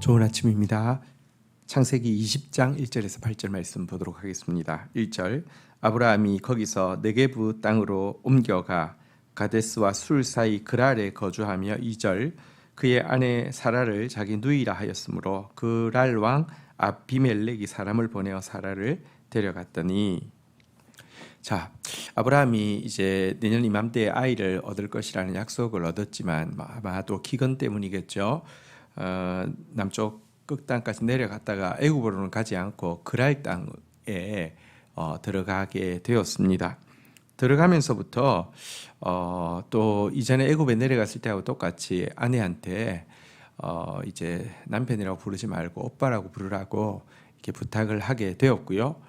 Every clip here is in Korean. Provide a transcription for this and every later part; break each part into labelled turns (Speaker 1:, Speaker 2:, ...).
Speaker 1: 좋은 아침입니다. 창세기 20장 1절에서 8절 말씀 보도록 하겠습니다. 1절 아브라함이 거기서 네게부 땅으로 옮겨가 가데스와 술 사이 그랄에 거주하며 2절 그의 아내 사라를 자기 누이라 하였으므로 그랄 왕 아비멜렉이 사람을 보내어 사라를 데려갔더니 자, 아브라함이 이제 내년 이맘때에 아이를 얻을 것이라는 약속을 얻었지만 아마 또 기근 때문이겠죠. 남쪽 끝땅까지 내려갔다가 애굽으로는 가지 않고 그랄 땅에 들어가게 되었습니다. 들어가면서부터 또 이전에 애굽에 내려갔을 때하고 똑같이 아내한테 이제 남편이라고 부르지 말고 오빠라고 부르라고 이렇게 부탁을 하게 되었고요.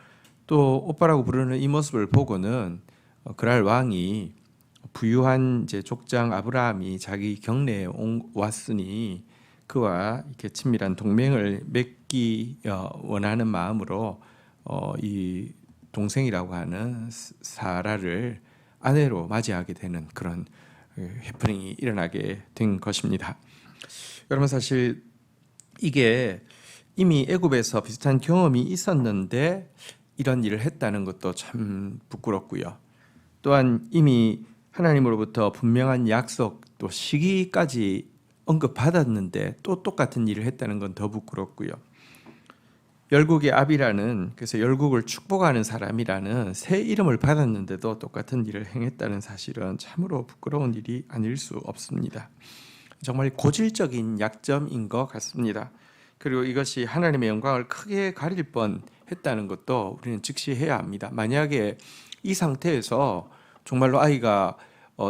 Speaker 1: 또 오빠라고 부르는 이 모습을 보고는 그랄 왕이 부유한 이제 족장 아브라함이 자기 경내에 왔으니 그와 이렇게 친밀한 동맹을 맺기 원하는 마음으로 이 동생이라고 하는 사라를 아내로 맞이하게 되는 그런 해프닝이 일어나게 된 것입니다. 여러분 사실 이게 이미 애굽에서 비슷한 경험이 있었는데 이런 일을 했다는 것도 참 부끄럽고요. 또한 이미 하나님으로부터 분명한 약속 또 시기까지 언급받았는데 또 똑같은 일을 했다는 건 더 부끄럽고요. 열국의 아비라는 그래서 열국을 축복하는 사람이라는 새 이름을 받았는데도 똑같은 일을 행했다는 사실은 참으로 부끄러운 일이 아닐 수 없습니다. 정말 고질적인 약점인 것 같습니다. 그리고 이것이 하나님의 영광을 크게 가릴 뻔했다는 것도 우리는 즉시해야 합니다. 만약에 이 상태에서 정말로 아이가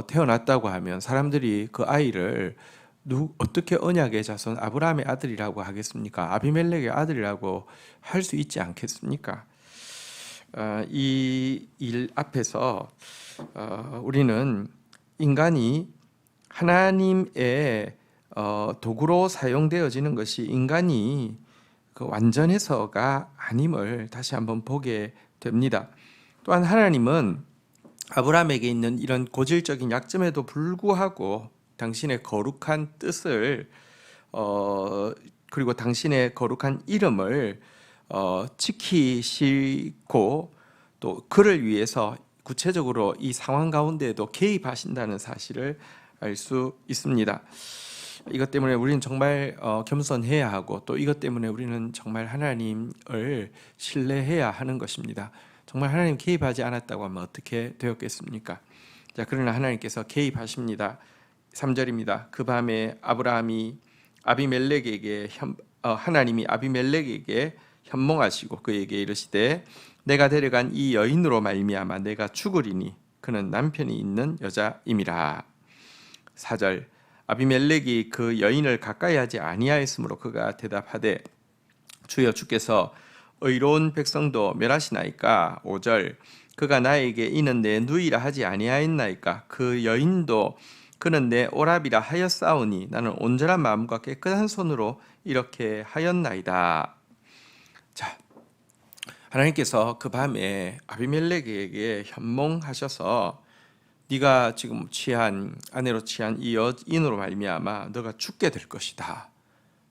Speaker 1: 태어났다고 하면 사람들이 그 아이를 어떻게 언약의 자손 아브라함의 아들이라고 하겠습니까? 아비멜렉의 아들이라고 할 수 있지 않겠습니까? 이 일 앞에서 우리는 인간이 하나님의 도구로 사용되어지는 것이 인간이 그 완전해서가 아님을 다시 한번 보게 됩니다. 또한 하나님은 아브라함에게 있는 이런 고질적인 약점에도 불구하고 당신의 거룩한 뜻을 그리고 당신의 거룩한 이름을 지키시고 또 그를 위해서 구체적으로 이 상황 가운데에도 개입하신다는 사실을 알 수 있습니다. 이것 때문에 우리는 정말 겸손해야 하고 또 이것 때문에 우리는 정말 하나님을 신뢰해야 하는 것입니다. 정말 하나님 개입하지 않았다고 하면 어떻게 되었겠습니까? 자, 그러나 하나님께서 개입하십니다. 3절입니다. 그 밤에 아브라함이 하나님이 아비멜렉에게 현몽하시고 그에게 이르시되 내가 데려간 이 여인으로 말미암아 내가 죽으리니 그는 남편이 있는 여자임이라. 4절 아비멜렉이 그 여인을 가까이 하지 아니하였으므로 그가 대답하되 주여 주께서 의로운 백성도 멸하시나이까. 5절 그가 나에게 이는 내 누이라 하지 아니하였나이까. 그 여인도 그는 내 오라비라 하였사오니 나는 온전한 마음과 깨끗한 손으로 이렇게 하였나이다. 자, 하나님께서 그 밤에 아비멜렉에게 현몽하셔서 네가 지금 아내로 취한 이 여인으로 말미암아 너가 죽게 될 것이다.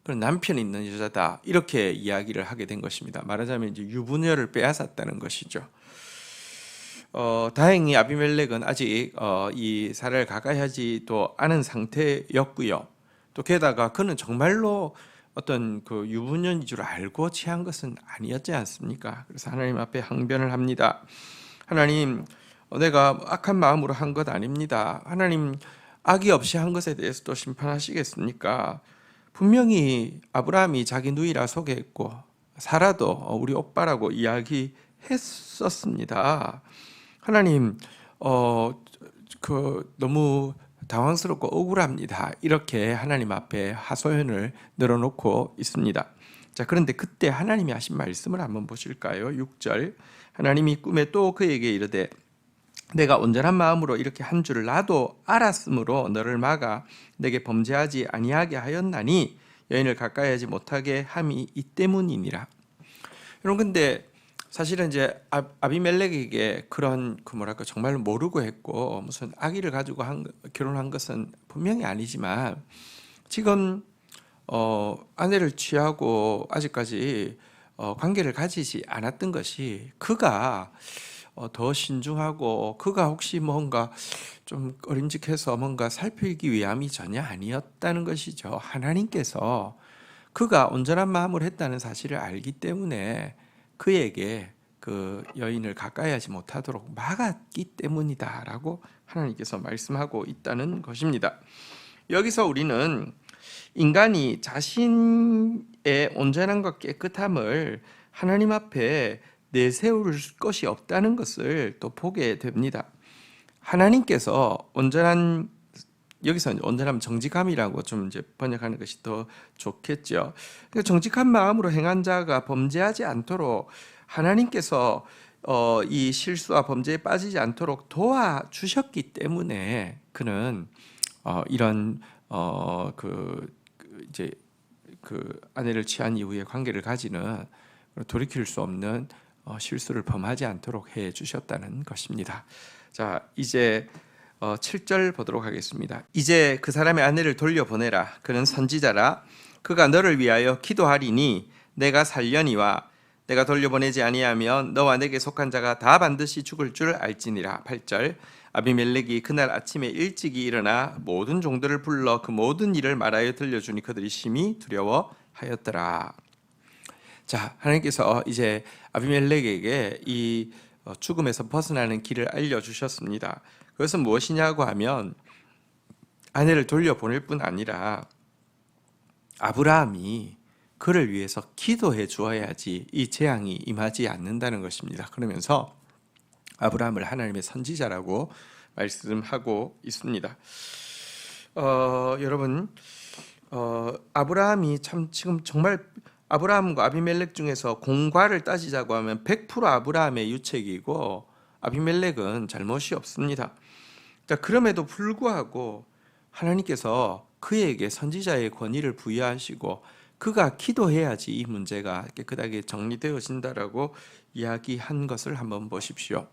Speaker 1: 그런 남편이 있는 여자다. 이렇게 이야기를 하게 된 것입니다. 말하자면 이제 유부녀를 빼앗았다는 것이죠. 다행히 아비멜렉은 아직 이 사라를 가까이 하지도 않은 상태였고요. 또 게다가 그는 정말로 어떤 그 유부녀인 줄 알고 취한 것은 아니었지 않습니까? 그래서 하나님 앞에 항변을 합니다. 하나님, 내가 악한 마음으로 한 것 아닙니다. 하나님, 악의 없이 한 것에 대해서 또 심판하시겠습니까? 분명히 아브라함이 자기 누이라 소개했고 사라도 우리 오빠라고 이야기했었습니다. 하나님, 너무 당황스럽고 억울합니다. 이렇게 하나님 앞에 하소연을 늘어놓고 있습니다. 자, 그런데 그때 하나님이 하신 말씀을 한번 보실까요? 6절 하나님이 꿈에 또 그에게 이르되 내가 온전한 마음으로 이렇게 한 줄을 나도 알았으므로 너를 막아 내게 범죄하지 아니하게 하였나니 여인을 가까이 하지 못하게 함이 이 때문이니라. 여러분, 근데 사실은 이제 아비멜렉에게 그런 정말 모르고 했고 무슨 아기를 가지고 결혼한 것은 분명히 아니지만 지금 아내를 취하고 아직까지 관계를 가지지 않았던 것이 그가 더 신중하고 그가 혹시 뭔가 좀 꺼림직해서 뭔가 살피기 위함이 전혀 아니었다는 것이죠. 하나님께서 그가 온전한 마음으로 했다는 사실을 알기 때문에 그에게 그 여인을 가까이 하지 못하도록 막았기 때문이다라고 하나님께서 말씀하고 있다는 것입니다. 여기서 우리는 인간이 자신의 온전함과 깨끗함을 하나님 앞에 내세울 것이 없다는 것을 또 보게 됩니다. 하나님께서 온전한, 여기서 온전함 정직함이라고 좀 이제 번역하는 것이 더 좋겠죠. 그러니까 정직한 마음으로 행한 자가 범죄하지 않도록 하나님께서 이 실수와 범죄에 빠지지 않도록 도와주셨기 때문에 그는 이런 이제 그 아내를 취한 이후에 관계를 가지는 돌이킬 수 없는 실수를 범하지 않도록 해 주셨다는 것입니다. 자, 이제 7절 보도록 하겠습니다. 이제 그 사람의 아내를 돌려보내라. 그는 선지자라. 그가 너를 위하여 기도하리니 내가 살려니와 내가 돌려보내지 아니하면 너와 내게 속한 자가 다 반드시 죽을 줄 알지니라. 8절. 아비멜렉이 그날 아침에 일찍이 일어나 모든 종들을 불러 그 모든 일을 말하여 들려주니 그들이 심히 두려워하였더라. 자, 하나님께서 이제 아비멜렉에게 이 죽음에서 벗어나는 길을 알려주셨습니다. 그것은 무엇이냐고 하면 아내를 돌려보낼 뿐 아니라 아브라함이 그를 위해서 기도해 주어야지 이 재앙이 임하지 않는다는 것입니다. 그러면서 아브라함을 하나님의 선지자라고 말씀하고 있습니다. 여러분, 아브라함이 참 지금 정말 아브라함과 아비멜렉 중에서 공과를 따지자고 하면 100% 아브라함의 유책이고 아비멜렉은 잘못이 없습니다. 자, 그럼에도 불구하고 하나님께서 그에게 선지자의 권위를 부여하시고 그가 기도해야지 이 문제가 깨끗하게 정리되어진다라고 이야기한 것을 한번 보십시오.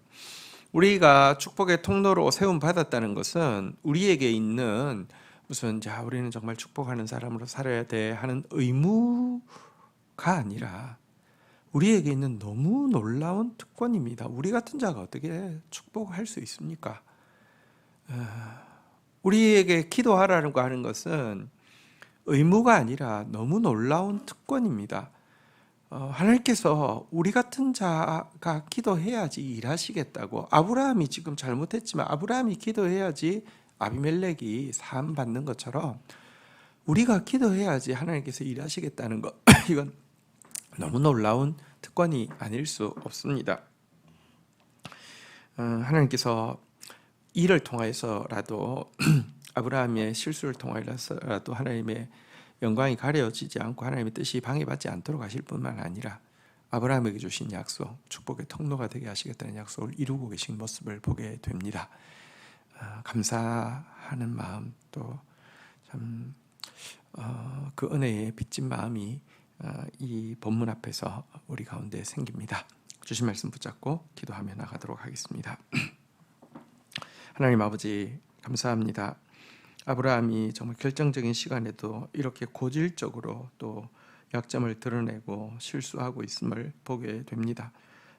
Speaker 1: 우리가 축복의 통로로 세움 받았다는 것은 우리에게 있는 무슨 자 우리는 정말 축복하는 사람으로 살아야 돼 하는 의무가 아니라 우리에게 있는 너무 놀라운 특권입니다. 우리 같은 자가 어떻게 축복할 수 있습니까? 우리에게 기도하라고 하는 것은 의무가 아니라 너무 놀라운 특권입니다. 하나님께서 우리 같은 자가 기도해야지 일하시겠다고. 아브라함이 지금 잘못했지만 아브라함이 기도해야지 아비멜렉이 사함 받는 것처럼 우리가 기도해야지 하나님께서 일하시겠다는 것 이건 너무 놀라운 특권이 아닐 수 없습니다. 하나님께서 이를 통하여서라도 아브라함의 실수를 통하여서라도 하나님의 영광이 가려지지 않고 하나님의 뜻이 방해받지 않도록 하실 뿐만 아니라 아브라함에게 주신 약속, 축복의 통로가 되게 하시겠다는 약속을 이루고 계신 모습을 보게 됩니다. 감사하는 마음 또 참 그 은혜에 빚진 마음이 이 본문 앞에서 우리 가운데 생깁니다. 주신 말씀 붙잡고 기도하며 나가도록 하겠습니다. 하나님 아버지 감사합니다. 아브라함이 정말 결정적인 시간에도 이렇게 고질적으로 또 약점을 드러내고 실수하고 있음을 보게 됩니다.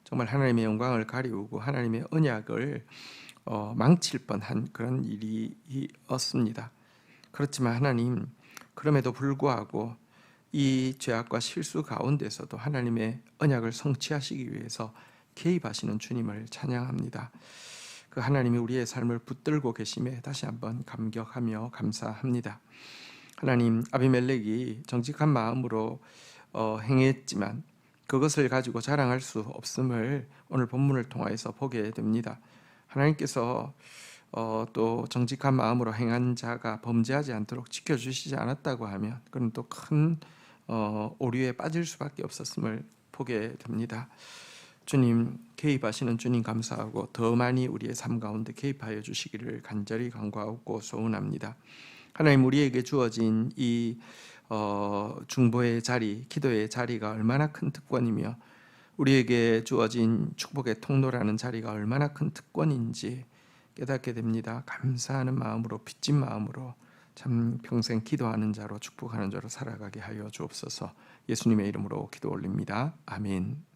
Speaker 1: 정말 하나님의 영광을 가리우고 하나님의 언약을 망칠 뻔한 그런 일이었습니다. 그렇지만 하나님 그럼에도 불구하고 이 죄악과 실수 가운데서도 하나님의 언약을 성취하시기 위해서 개입하시는 주님을 찬양합니다. 그 하나님이 우리의 삶을 붙들고 계심에 다시 한번 감격하며 감사합니다. 하나님, 아비멜렉이 정직한 마음으로 행했지만 그것을 가지고 자랑할 수 없음을 오늘 본문을 통하여서 보게 됩니다. 하나님께서 또 정직한 마음으로 행한 자가 범죄하지 않도록 지켜주시지 않았다고 하면 그는 또 큰 오류에 빠질 수밖에 없었음을 보게 됩니다. 주님 개입하시는 주님 감사하고 더 많이 우리의 삶 가운데 개입하여 주시기를 간절히 간구하고 소원합니다. 하나님 우리에게 주어진 이 중보의 자리, 기도의 자리가 얼마나 큰 특권이며 우리에게 주어진 축복의 통로라는 자리가 얼마나 큰 특권인지 깨닫게 됩니다. 감사하는 마음으로 빚진 마음으로 참 평생 기도하는 자로 축복하는 자로 살아가게 하여 주옵소서. 예수님의 이름으로 기도 올립니다. 아멘.